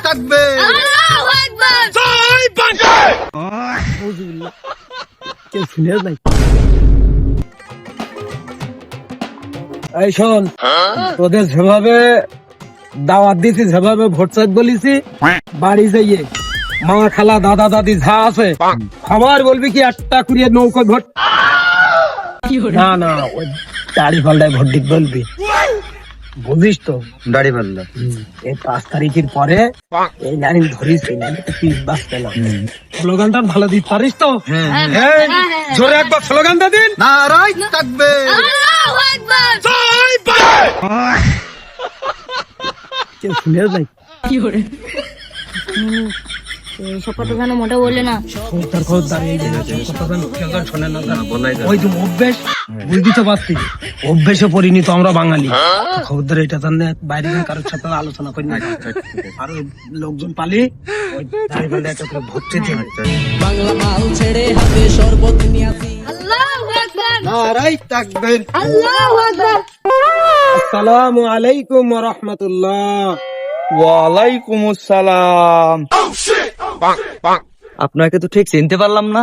তাকবীর আল্লাহু আকবার জয় বাংলা আউযুবিল্লাহ কেউ শুনে নাই। এই শোন, তোদের যেভাবে দাওয়াত দিছি, যেভাবে ভোট চাইতে বলিছি, বাড়ি যাইয়ে মা খালা দাদা দাদি যা আছে সবার বলবি কি একটা কুড়িয়ে নৌকো ভোট। না না, ওই দাড়ি পাল্টায় ভোট দিতে বলবি, বুঝিস তো? দাড়ি পাল্লা এই 5 তারিখের পরে এই লাইন ধরিস, এই লাইনে তো পিস বাঁচবে না। স্লোগানটা ভালো দিতে পারিস তো? এই, জোরে একবার স্লোগানটা দিন। নারায়ে তাকবীর আল্লাহু আকবার জয় বাংলা কেউ শুনে নাই। সব কথা জানো মোটা বললে না খোঁজদার খোঁজদার এই যে কথা জানো, কেউ যেন শোনে না জানো। ওই যে অভ্যেস, বুঝবি তো পারছি, অভ্যেসে পরিণত আমরা বাঙালি। খবরদার এটা জানলে বাইরে গিয়ে কারোর সাথে আলোচনা করি না। আর ওই লোকজন পালি ওই দাঁড়িয়ে পাল্লে একটা করে ভোট চেয়েছে। বাংলা মাল ছেড়ে হাতে শরবত নিয়ে আসি। আল্লাহু আকবার নারায়ে তাকবীর আল্লাহু আকবার আসসালামু আলাইকুম ওয়া রাহমাতুল্লাহ। ওয়ালাইকুম আসসালাম। আপনাকে তো ঠিক চিনতে পারলাম না।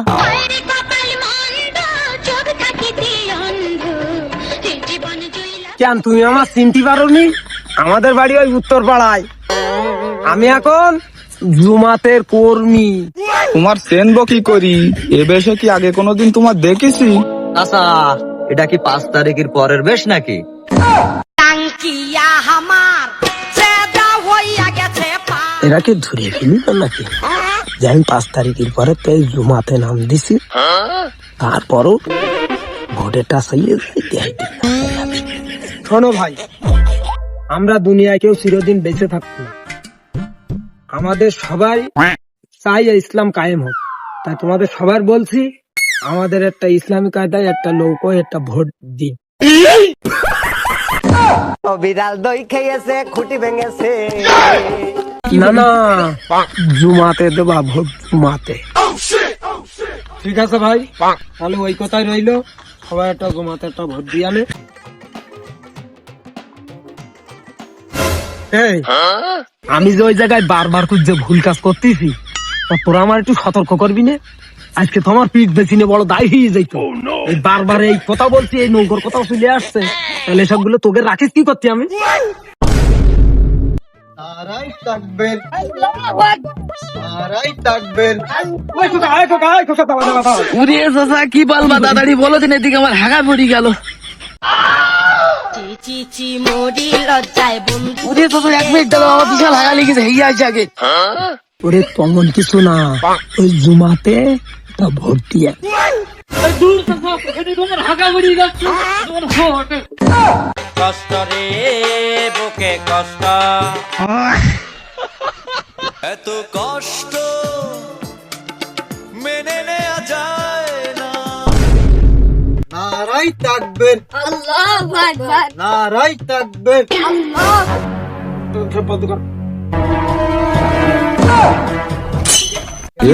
কেন তুমি আমার চিনতে পারোনি? আমাদের বাড়ি ওই উত্তর পাড়ায়। আমি এখন জুমাতের কর্মী। তোমার চেনবো কি করি? এ বেশে কি আগে কোনোদিন তোমার দেখেছি? আচ্ছা, এটা কি 5 তারিখের পরের বেশ নাকি? এরা কি ধরে ফেলি নাকি? যে আমি 5 তারিখের পরে তো এই জুমাতে নাম দিছি, তারপরও ভোটেরটা চাইয়ে শোনো ভাই, আমরা দুনিয়ায় কেউ চিরদিন বেঁচে থাকবো না। আমাদের সবাই চাই ইসলাম কায়েম হোক। তাই তোমাদের সবার বলছি, আমাদের একটা ইসলামী কায়দায় একটা নৌকো একটা ভোট দিন। বিড়াল দই খেয়েছে, খুঁটি ভেঙেছে। না না, জুমাতে দেবা ভোট, জুমাতে। ঠিক আছে ভাই, তাহলে ওই কথাই রইলো, সবাই একটা জুমাতে একটা ভোট দিয়ে আনে। এই, আমি যে ওই জায়গায় বারবার যে ভুল কাজ করতেছি, তা তোরা আমার একটু সতর্ক করবি না? আজকে তোমার পিঠ বেচিনে বড় দায় হয়ে যাইত। এই বারবার এই কথা বলছি, এই নৌকোর কথা চলে আসছে, তাহলে সবগুলো তোকে রাখিস কি করছি আমি? নারায়ে তাকবীর আল্লাহু আকবার নারায়ে তাকবীর কি বলবা দাদাড়ি বলো দিন, এদিকে আমার হাগা পড়ি গেল। চিচি মোরি লজ্জায় বন্ধু ওরে তো 1 মিনিট দাও, আমার বিশাল হাগা লেগেছে, হেই আছে আগে। ওরে তেমন কিছু না, ওই জুমাতে তা ভোট দিয়ে। কষ্ট রে বুকে কষ্ট, এত কষ্ট মেনে নেওয়া যায় না। নারায়ে তাকবীর আল্লাহু আকবার নারায়ে তাকবীর আল্লাহ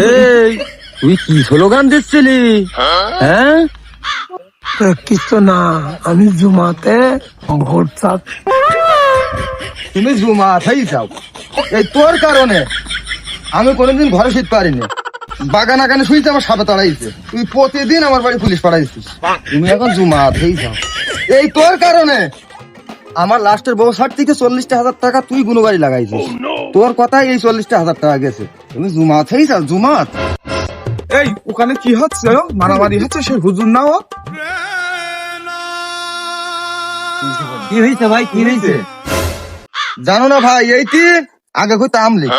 এই, তুই কি স্লোগান দিচ্ছিলি? হ্যাঁ, কিছু না, আমি জুমাতে ভোট চাচ্ছি। তুমি জুমাতেই যাও। এই তোর কারণে আমি কোনোদিন ঘরে শুতে পারিনি। বাগান আগানে শুইতে আমার সাপে তাড়াইছে। তুই প্রতিদিন আমার বাড়ি পুলিশ পাঠাইছিস। তুমি এখন জুমাতেই যাও। এই তোর কারণে আমার লাস্টের বউ 60 থেকে 40,000 টাকা তুই গুনবাড়ি লাগাইছিস। তোর কথাই এই 40,000 টাকা গেছে। তুমি জুমাতেই যাও, জুমাত। এই ওখানে কি হচ্ছে? মারামারি হচ্ছে, সে হুজুর না ও? কি হয়েছে ভাই, কি হয়েছে? জানো না ভাই, এইটি আগে কইতে আমলি,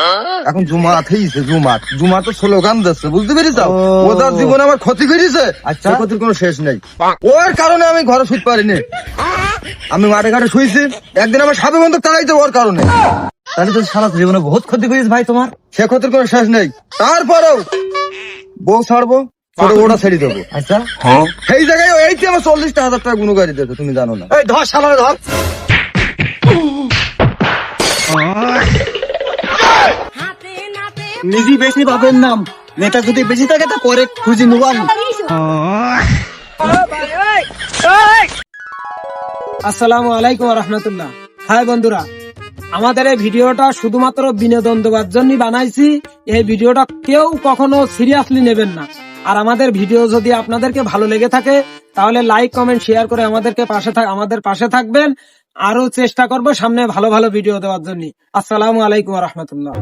এখন জুমাতেই জুমাত। জুমাত তো স্লোগান দিচ্ছে, বুঝতে পেরেছ? ওদের জীবনে আমার ক্ষতি করেছে। আচ্ছা, ক্ষতির কোনো শেষ নেই। ওর কারণে আমি ঘরে শুতে পারিনি। আমি মাঠে ঘাটে শুয়েছি, একদিন আমার সাপে বন্ধু তাড়াইতে ওর কারণে। তাহলে তো সারা জীবনে বহুত ক্ষতি করিস ভাই তোমার। সে ক্ষতির কোনো শেষ নেই। তারপরেও বউ ছাড়বো, ছোট বউটা ছেড়ে দেবো। আচ্ছা, সেই জায়গায় এইটি আমার 40,000 টাকা গুনগাড়ি দেবে, তুমি জানো না। এই ধর শালারে ধর। নিজে বেশি বাপের নাম, মেয়েটা যদি বেশি থাকে তা পরে খুঁজি নেবো আমি। আসসালামু আলাইকুম ওয়া রাহমাতুল্লাহ। হাই বন্ধুরা, আমাদের এই ভিডিওটা শুধুমাত্র বিনোদন দেওয়ার জন্য বানাইছি। এই ভিডিওটা কেউ কখনো সিরিয়াসলি নেবেন না। আর আমাদের ভিডিও যদি আপনাদেরকে ভালো লেগে থাকে তাহলে লাইক কমেন্ট শেয়ার করে আমাদের পাশে থাকবেন। আরো চেষ্টা করব সামনে ভালো ভালো ভিডিও দেওয়ার জন্য। আসসালামু আলাইকুম ওয়া রাহমাতুল্লাহ।